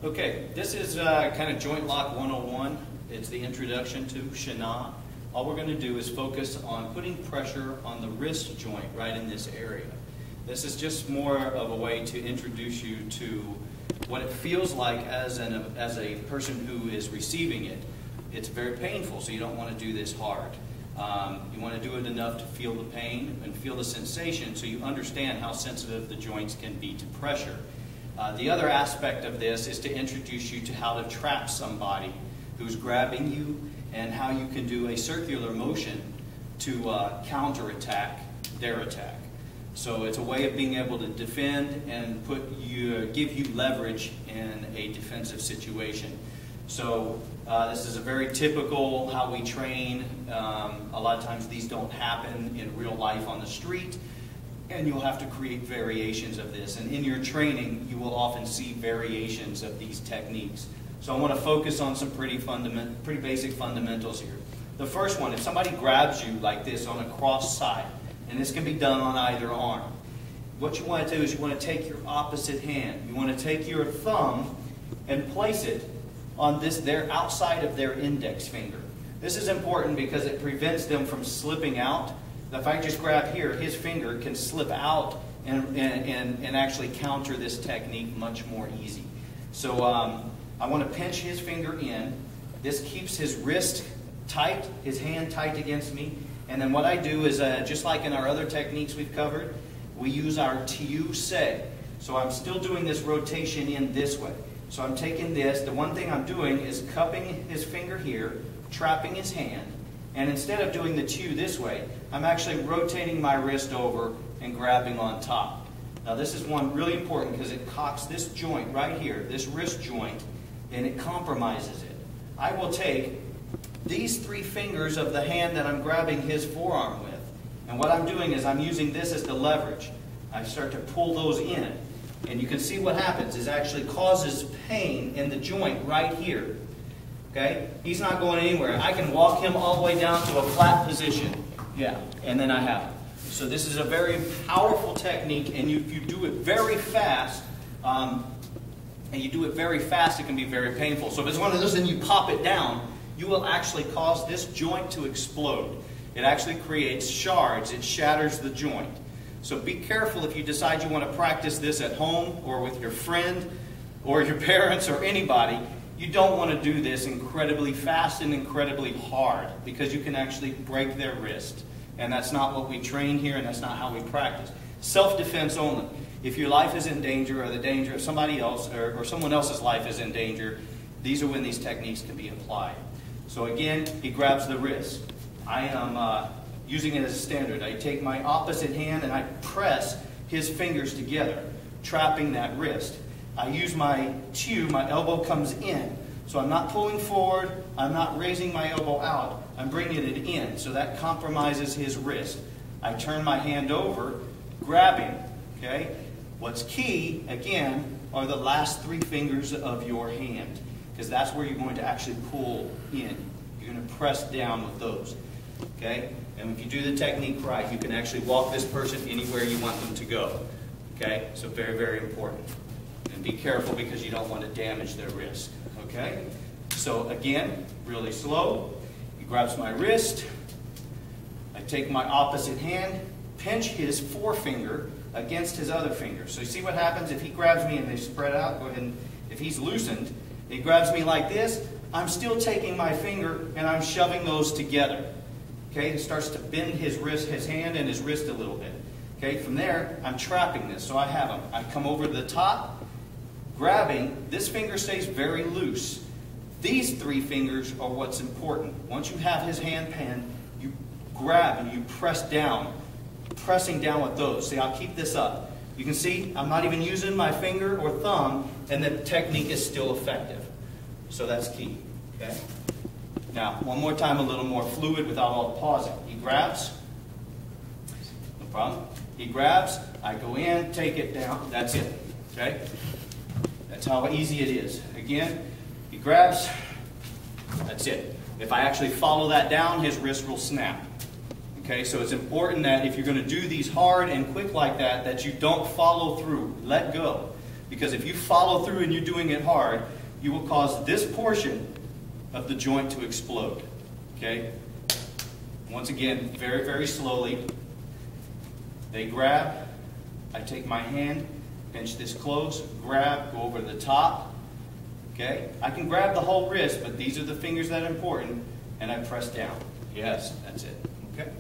Okay, this is kind of Joint Lock 101. It's the introduction to Shanah. All we're going to do is focus on putting pressure on the wrist joint right in this area. This is just more of a way to introduce you to what it feels like as a person who is receiving it. It's very painful, so you don't want to do this hard. You want to do it enough to feel the pain and feel the sensation so you understand how sensitive the joints can be to pressure. The other aspect of this is to introduce you to how to trap somebody who's grabbing you and how you can do a circular motion to counterattack their attack. So it's a way of being able to defend and give you leverage in a defensive situation. So this is a very typical how we train. A lot of times these don't happen in real life on the street, and you'll have to create variations of this. And in your training, you will often see variations of these techniques. So I want to focus on some pretty basic fundamentals here. The first one, if somebody grabs you like this on a cross side, and this can be done on either arm, what you want to do is you want to take your opposite hand. You want to take your thumb and place it on their outside of their index finger. This is important because it prevents them from slipping out. If I just grab here, his finger can slip out and actually counter this technique much more easy. So I want to pinch his finger in. This keeps his wrist tight, his hand tight against me. And then what I do is, just like in our other techniques we've covered, we use our Tiu Se. So I'm still doing this rotation in this way. So I'm taking this. The one thing I'm doing is cupping his finger here, trapping his hand. And instead of doing the Tiu this way, I'm actually rotating my wrist over and grabbing on top. Now this is one really important because it cocks this joint right here, this wrist joint, and it compromises it. I will take these three fingers of the hand that I'm grabbing his forearm with, and what I'm doing is I'm using this as the leverage. I start to pull those in, and you can see what happens is actually causes pain in the joint right here. Okay? He's not going anywhere. I can walk him all the way down to a flat position. Yeah, and then I have him. So this is a very powerful technique, and if you do it very fast, it can be very painful. So if it's one of those and you pop it down, you will actually cause this joint to explode. It actually creates shards. It shatters the joint. So be careful if you decide you want to practice this at home or with your friend or your parents or anybody. You don't want to do this incredibly fast and incredibly hard because you can actually break their wrist. And that's not what we train here, and that's not how we practice. Self-defense only. If your life is in danger or the danger of somebody else or someone else's life is in danger, these are when these techniques can be applied. So again, he grabs the wrist. I am using it as a standard. I take my opposite hand and I press his fingers together, trapping that wrist. I use my Tiu, my elbow comes in. So I'm not pulling forward, I'm not raising my elbow out, I'm bringing it in. So that compromises his wrist. I turn my hand over, grabbing. Okay? What's key, again, are the last three fingers of your hand, because that's where you're going to actually pull in. You're going to press down with those. Okay? And if you do the technique right, you can actually walk this person anywhere you want them to go. Okay? So very, very important. And be careful because you don't want to damage their wrist. Okay? So again, really slow. He grabs my wrist. I take my opposite hand, pinch his forefinger against his other finger. So you see what happens if he grabs me and they spread out? Go ahead and, if he's loosened, he grabs me like this, I'm still taking my finger and I'm shoving those together. Okay? It starts to bend his wrist, his hand and his wrist a little bit. Okay? From there, I'm trapping this. So I have him. I come over to the top, grabbing. This finger stays very loose. These three fingers are what's important. Once you have his hand pinned, you grab and you press down, pressing down with those. See, I'll keep this up. You can see I'm not even using my finger or thumb, and the technique is still effective. So that's key. Okay? Now, one more time, a little more fluid without all the pausing. He grabs. No problem. He grabs. I go in, take it down. That's it. Okay? That's how easy it is. Again, he grabs. That's it. If I actually follow that down, his wrist will snap. Okay, so it's important that if you're going to do these hard and quick like that, that you don't follow through. Let go. because if you follow through and you're doing it hard, you will cause this portion of the joint to explode. Okay? Once again, very, very slowly. They grab. I take my hand, pinch this close, grab, go over the top. Okay? I can grab the whole wrist, but these are the fingers that are important, and I press down. Yes, that's it. Okay?